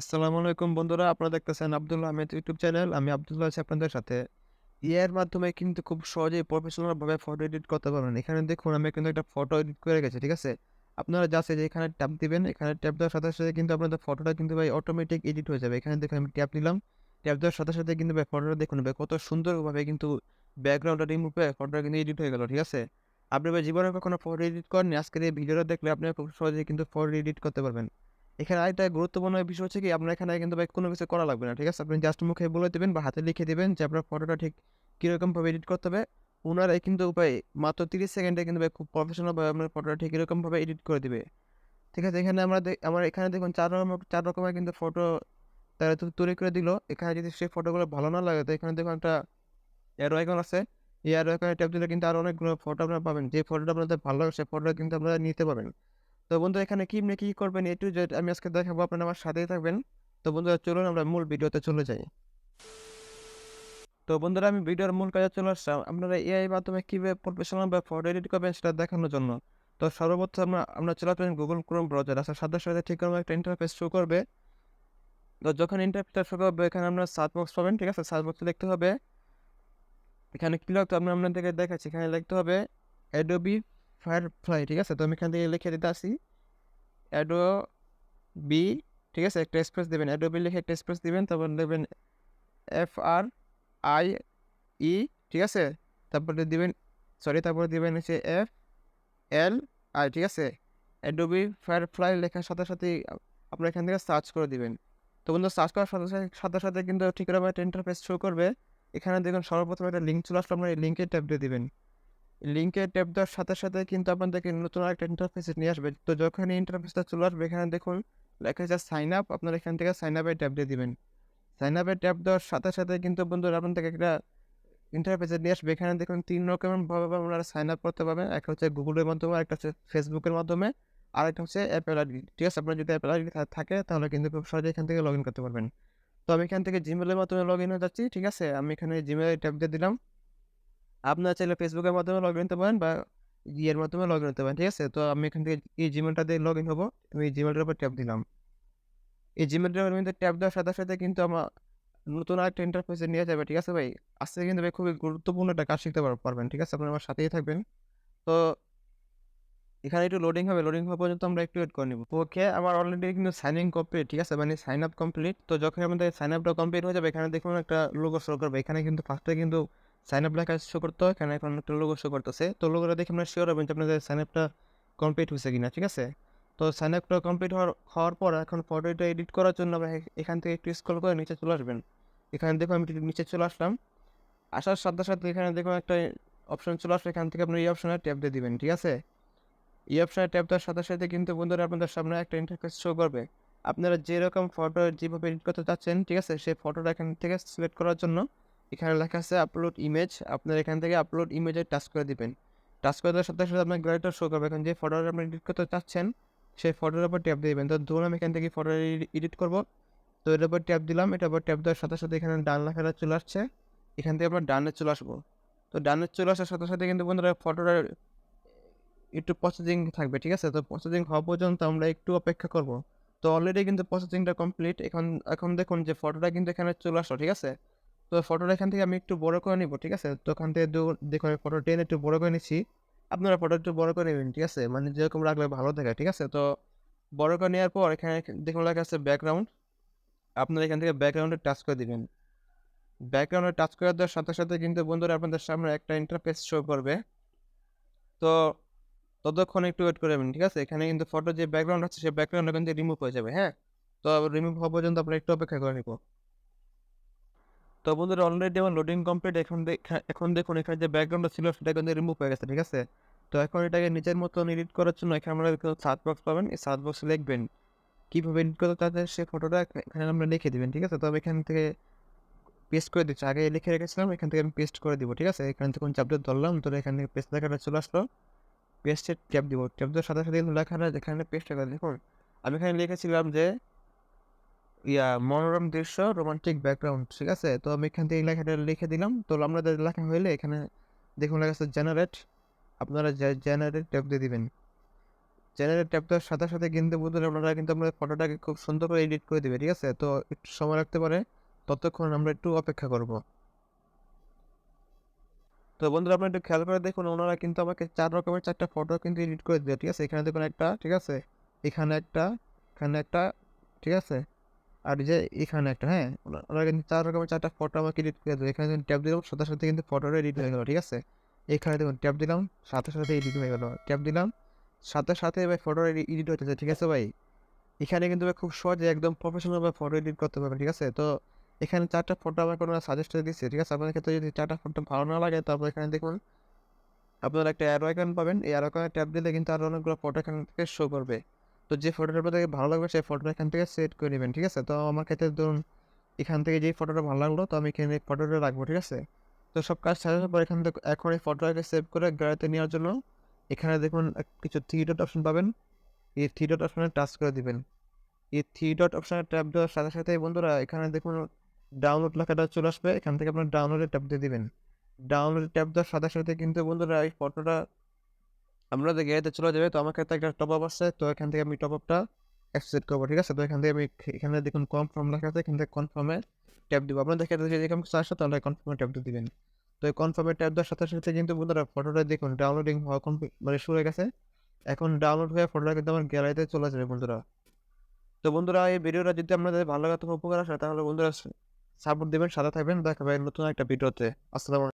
আসসালামু আলাইকুম বন্ধুরা, আপনারা দেখতেছেন আব্দুল্লাহ আহমেদ ইউটিউব চ্যানেল। আমি আব্দুল্লাহ আছি আপনাদের সাথে। এআই এর মাধ্যমে কিন্তু খুব সহজেই প্রফেশনাল ভাবে ফটো এডিট করতে পারবেন। এখানে দেখুন আমি কিন্তু একটা ফটো এডিট করে গেছি, ঠিক আছে? আপনারা জাস্ট এই যে এখানে ট্যাপ দিবেন, এখানে ট্যাপ দেওয়ার সাথে, সাথে কিন্তু আপনাদের ফটোটা কিন্তু ভাই অটোমেটিক এডিট হয়ে যাবে। এখানে দেখুন আমি ট্যাপ দিলাম। ট্যাপ দেওয়ার সাথে, সাথে কিন্তু ভাই ফটোটা দেখুন ভাই কত সুন্দরভাবে কিন্তু ব্যাকগ্রাউন্ডটা রিমুভ হয়ে ফটোটা কিন্তু এডিট হয়ে গেল, ঠিক আছে? আপনি ভাই জীবনে কখনো ফটো এডিট করেননি? আজকের এই ভিডিওটা দেখলে আপনি খুব সহজেই কিন্তু ফটো এডিট করতে পারবেন। এখানে আরেকটা গুরুত্বপূর্ণ বিষয় হচ্ছে কি আপনার এখানে কিন্তু ভাই কোনো কিছু করা লাগবে না। ঠিক আছে? আপনি জাস্ট মুখে বলে দিবেন বা হাতে লিখে দিবেন যে আপনার ফটোটা ঠিক কিরকমভাবে এডিট করতে হবে। উনারাই কিন্তু ভাই মাত্র ৩০ সেকেন্ডে কিন্তু ভাই খুব প্রফেশনাল ভাবে আপনার ফটোটা ঠিক এরকমভাবে এডিট করে দিবে। ঠিক আছে? এখানে আমার এখানে দেখুন ৪ রকমের কিন্তু ফটো তারা তৈরি করে দিল। এখানে যদি সেই ফটোগুলো ভালো না লাগে তো এখানে দেখুন একটা অ্যারো আইকন আছে। এই অ্যারো আইকনে ট্যাপ দিলে কিন্তু আরো অনেকগুলো ফটো আপনারা পাবেন। যে ফটোটা আপনাদের ভালো লাগে সেই ফটোটা কিন্তু আপনারা নিতে পারবেন। তো বন্ধু এখানে কেমনে কি করবেন A to Z আমি আজকে দেখাবো, আপনারা আমার সাথেই থাকবেন। তো বন্ধুরা চলুন আমরা মূল ভিডিওতে চলে যাই। তো বন্ধুরা আমি ভিডিওর মূল কাজে চলে আসলাম। আপনারা এআই মাধ্যমে কিভাবে প্রফেশনাল বা ফটো এডিট করবেন সেটা দেখানোর জন্য। তো সর্বপ্রথম আমরা চলে আসবেন Google Chrome ব্রাউজার। আসার সাথে, সাথে ঠিক এরকম একটা ইন্টারফেস শো করবে। তো যখন ইন্টারফেসটা শো করবে এখানে আপনারা সার্চ বক্স পাবেন, ঠিক আছে? সার্চ বক্সে লিখতে হবে, এখানে কি লিখতে হবে আমি আপনাদেরকে দেখাচ্ছি। এখানে লিখতে হবে Adobe Firefly, ঠিক আছে? তো আমি এখান থেকে লিখে দিতে আসি Adobe, ঠিক আছে? একটা স্পেস দিবেন, Adobe লিখে একটা স্পেস দিবেন, তারপর লিখবেন FRIE, ঠিক আছে? তারপরে দিবেন তারপরে দিবেন হচ্ছে FLI, ঠিক আছে? Adobe Firefly লেখার সাথে সাথেই আপনারা এখান থেকে সার্চ করে দিবেন। তো বন্ধু সার্চ করার সাথে, সাথে, সাথে কিন্তু ঠিক এরকম একটা ইন্টারফেস শো করবে। এখানে দেখুন সর্বপ্রথম একটা লিঙ্ক চলে আসলো, আপনারা এই লিঙ্কে ট্যাপ দিয়ে দিবেন। লিঙ্কে ট্যাপ দেওয়ার সাথে, সাথে কিন্তু আপনাদেরকে নতুন আরেকটা ইন্টারফেসে নিয়ে আসবে। তো যখন এই ইন্টারফেসটা চলে আসবে এখানে দেখুন লেখা আছে সাইন আপ, আপনারা এখান থেকে সাইন আপে ট্যাপ দিয়ে দিবেন। সাইন আপে ট্যাপ দেওয়ার সাথে, সাথে কিন্তু বন্ধুরা আপনাদেরকে একটা ইন্টারফেসে নিয়ে আসবে। এখানে দেখুন ৩ রকমের ভাবে আপনারা সাইন আপ করতে পারবেন। একটা হচ্ছে গুগলের মাধ্যমে, আরেকটা হচ্ছে ফেসবুকের মাধ্যমে, আরেকটা হচ্ছে অ্যাপেল আইডি। ঠিক আছে? আপনার যদি অ্যাপেল আইডি থাকে তাহলে কিন্তু খুব সহজে এখান থেকে লগইন করতে পারবেন। তো আমি এখান থেকে জিমেইলের মাধ্যমে লগইন হয়ে যাচ্ছি। ঠিক আছে? আমি এখানে জিমেইলে ট্যাপ দিয়ে দিলাম। আপনারা চাইলে ফেসবুকের মাধ্যমে লগইন হতে পারেন বা ইয়ের মাধ্যমে লগইন হতে পারেন। ঠিক আছে? তো আমি এখান থেকে এই জিমেইলটা দিয়ে লগইন হবো। আমি এই জিমেইলটার উপর ট্যাপ দিলাম। এই জিমেইলটার মধ্যে ট্যাপ দেওয়ার সাথে, সাথে কিন্তু আমার নতুন আরেকটা ইন্টারফেসে নিয়ে যাবে। ঠিক আছে ভাই? আজকে কিন্তু ভাই খুবই গুরুত্বপূর্ণ একটা কাজ শিখতে পারবেন। ঠিক আছে? আপনারা আমার সাথেই থাকবেন। তো এখানে একটু লোডিং হবে। লোডিং হওয়া পর্যন্ত আমরা একটু ওয়েট করে নিব। ওকে, আমার অলরেডি কিন্তু সাইন ইন কমপ্লিট। ঠিক আছে? মানে সাইন আপ কমপ্লিট। তো যখন আমাদের সাইন আপটা কমপ্লিট হয়ে যাবে এখানে দেখুন একটা লোগো শো করবে। এখানে কিন্তু ফার্স্টে কিন্তু সাইন আপ লেখা শো করতে হয়। এখানে এখন একটা লোগো শো করতেছে। তো লোগোটা দেখে আপনারা সিওর হবেন যে আপনাদের সাইন আপটা কমপ্লিট হইছে কিনা। ঠিক আছে? তো সাইন আপটা কমপ্লিট হওয়ার পর এখন ফটোটা এডিট করার জন্য আমরা এখান থেকে একটু স্ক্রল করে নিচে চলে আসবেন। এখানে দেখুন আমি একটু নিচে চলে আসলাম। আসার সাথে, সাথে এখানে দেখুন একটা অপশন চলে আসবে। এখান থেকে আপনি এই অপশনে ট্যাপ দিয়ে দিবেন। ঠিক আছে? এই অপশনে ট্যাপ দেওয়ার সাথে, সাথে কিন্তু বন্ধুরা আপনাদের সামনে একটা ইন্টারফেস শো করবে। আপনারা যেরকম ফটো যেভাবে এডিট করতে চাচ্ছেন, ঠিক আছে? সেই ফটোটা এখান থেকে সিলেক্ট করার জন্য এখানে লেখা আছে আপলোড ইমেজ। আপনারা এখান থেকে আপলোড ইমেজে টাচ করে দিবেন। টাচ করে দেওয়ার সাথে, সাথে আপনার গ্যালারিটা শো করবে। এখন যে ফটোটা আপনি এডিট করতে চাচ্ছেন সেই ফটোর উপর ট্যাপ দিবেন। তো ধরুন আমি এখান থেকে ফটো এডিট করব। তো এটার উপর ট্যাপ দিলাম। এটার উপর ট্যাপ দেওয়ার সাথে, সাথে এখানে ডান লেখাটা চলে আসছে। এখান থেকে আমরা ডানে চলে আসবো। তো ডানে চলে আসার সাথে, সাথে কিন্তু বন্ধুরা ফটোটা একটু প্রসেসিং থাকবে। ঠিক আছে? তো প্রসেসিং হওয়া পর্যন্ত আমরা একটু অপেক্ষা করব। তো অলরেডি কিন্তু প্রসেসিংটা কমপ্লিট। এখন দেখুন যে ফটোটা কিন্তু এখানে চলে আসলো। ঠিক আছে? তো ফটোটা এখান থেকে আমি একটু বড় করে নিব। ঠিক আছে? তো ওখান থেকে দেখুন আমি ফটো টেনে একটু বড় করে নিচ্ছি। আপনারা ফটো একটু বড় করে নেবেন। ঠিক আছে? মানে যেরকম রাখলে ভালো দেখায়। ঠিক আছে? তো বড় করে নেওয়ার পর এখানে দেখুন লেখা আছে ব্যাকগ্রাউন্ড। আপনারা এখান থেকে ব্যাকগ্রাউন্ডে টাচ করে দিবেন। ব্যাকগ্রাউন্ডে টাচ করে দেওয়ার সাথে, সাথে কিন্তু বন্ধুরা আপনাদের সামনে একটা ইন্টারফেস শো করবে। তো ততক্ষণ একটু ওয়েট করবেন। ঠিক আছে? এখানে কিন্তু ফটোর যে ব্যাকগ্রাউন্ড আছে সেই ব্যাকগ্রাউন্ডটা কিন্তু রিমুভ হয়ে যাবে। হ্যাঁ? তো রিমুভ হওয়া পর্যন্ত আমরা একটু অপেক্ষা করে নিব। তো বন্ধুরা অলরেডি আমার লোডিং কমপ্লিট। এখন দেখুন এখানে যে ব্যাকগ্রাউন্ডটা ছিল সেটা কিন্তু রিমুভ হয়ে গেছে। ঠিক আছে? তো এখন এটাকে নিজের মতন এডিট করার জন্য এখানে আমরা সার্চ বক্স পাবেন। এই সার্চ বক্সে লিখবেন কিভাবে এডিট করতে তাদের সেই ফটোটা এখানে আমরা লিখে দিবেন। ঠিক আছে? তো আমি এখান থেকে পেস্ট করে দিচ্ছি। আগে লিখে রেখেছিলাম, এখান থেকে আমি পেস্ট করে দিব। ঠিক আছে? এখানে যখন চাপ দিয়ে ধরলাম তো এখান থেকে পেস্ট লেখাটা চলে আসলো। পেস্টে ট্যাপ দিব। ট্যাপ দেওয়ার সাথে, সাথে কিন্তু লেখাটা যেখানে পেস্ট হয়ে গেছে দেখুন। আমি এখানে লিখেছিলাম যে মনোরম দৃশ্য রোমান্টিক ব্যাকগ্রাউন্ড। ঠিক আছে? তো আমি এখান থেকে এই লেখাটা লিখে দিলাম। তো আপনাদের লেখা হইলে এখানে দেখুন লেখা আছে জেনারেট। আপনারা জেনারেট ট্যাপ দিয়ে দিবেন। চ্যানেলে ট্যাপ দেওয়ার সাথে সাথে কিন্তু বন্ধুরা আপনারা কিন্তু আপনাদের ফটোটাকে খুব সুন্দর করে এডিট করে দিবে, ঠিক আছে? তো একটু সময় লাগতে পারে, ততক্ষণ আমরা একটু অপেক্ষা করব। তো বন্ধুরা আপনারা একটু খেয়াল করে দেখুন, ওনারা কিন্তু আমাকে 4 রকমের 4টা ফটো কিন্তু এডিট করে দিবে, ঠিক আছে? এখানে দেখুন একটা, ঠিক আছে? এখানে একটা, এখানে একটা, ঠিক আছে? আর এই যে এখানে একটা, হ্যাঁ? ওনারা কিন্তু 4 রকমের 4টা ফটো আমাকে এডিট করে দেবে। এখানে যখন ট্যাপ দিলাম সাথে সাথে কিন্তু ফটোটা এডিট হয়ে গেল, ঠিক আছে? এখানে দেখুন ট্যাপ দিলাম সাথে সাথে এডিট হয়ে গেল। ট্যাপ দিলাম সাথে সাথে ভাই ফটোটা এডিট হচ্ছে, ঠিক আছে ভাই? এখানে কিন্তু ভাই খুব সহজে একদম প্রফেশনাল ভাবে ফটো এডিট করতে পারবেন, ঠিক আছে? তো এখানে 4টা ফটো আমাকে ওনারা সাজেস্ট করে দিচ্ছে, ঠিক আছে? আপনাদের ক্ষেত্রে যদি 4টা ফটো ভালো না লাগে, তারপর এখানে দেখুন আপনারা একটা অ্যারো আইকন পাবেন। এই অ্যারো আইকনে ট্যাপ দিলে কিন্তু আরো অনেকগুলো ফটো এখান থেকে শো করবে। তো যে ফটোটা আপনাদের ভালো লাগবে সেই ফটোটা এখান থেকে সেট করে নেবেন, ঠিক আছে? তো আমার ক্ষেত্রে ধরুন এখান থেকে যেই ফটোটা ভালো লাগলো, তো আমি এখানে ফটোটা রাখবো, ঠিক আছে? তো সব কাজ সাজানোর পর এখান থেকে এখন এই ফটোটাকে সেভ করে গ্যালারিতে নেওয়ার জন্য এখানে দেখুন কিছু থ্রি ডট অপশন পাবেন। এই থ্রি ডট অপশনে টাচ করে দিবেন। এই থ্রি ডট অপশনে ট্যাপ দেওয়ার সাথে সাথে বন্ধুরা এখানে দেখুন ডাউনলোড লেখাটা চলে আসবে। এখান থেকে আপনার ডাউনলোডে ট্যাপ দিয়ে দিবেন। ডাউনলোডে ট্যাপ দেওয়ার সাথে সাথে কিন্তু বন্ধুরা এই ফটোটা আপনাদের গ্যালারিতে চলে যাবে। তো আমার কাছে একটা টপ আপ আছে, তো এখান থেকে আমি টপ আপটা অ্যাকসেপ্ট করবো, ঠিক আছে? তো এখান থেকে আমি এখানে দেখুন কনফার্ম লেখা আছে, এখান থেকে কনফার্মে ট্যাপ দিব। আপনাদের ক্ষেত্রে যদি এরকম কিছু আসে তাহলে কনফার্মে ট্যাপ দিয়ে দিবেন। তো এই কনফার্মে ট্যাপ দেওয়ার সাথে সাথে কিন্তু বন্ধুরা ফটোটা দেখুন ডাউনলোডিং হওয়া মানে শুরু হয়ে গেছে। এখন ডাউনলোড হয়ে ফটোটা কিন্তু আমার গ্যালারিতে চলে যাবে বন্ধুরা। তো বন্ধুরা এই ভিডিওটা যদি আপনাদের ভালো লাগে অথবা উপকার আসে, তাহলে বন্ধুরা সাপোর্ট দিবেন, সাথে থাকবেন। দেখা হবে নতুন একটা ভিডিওতে। আসসালামু আলাইকুম।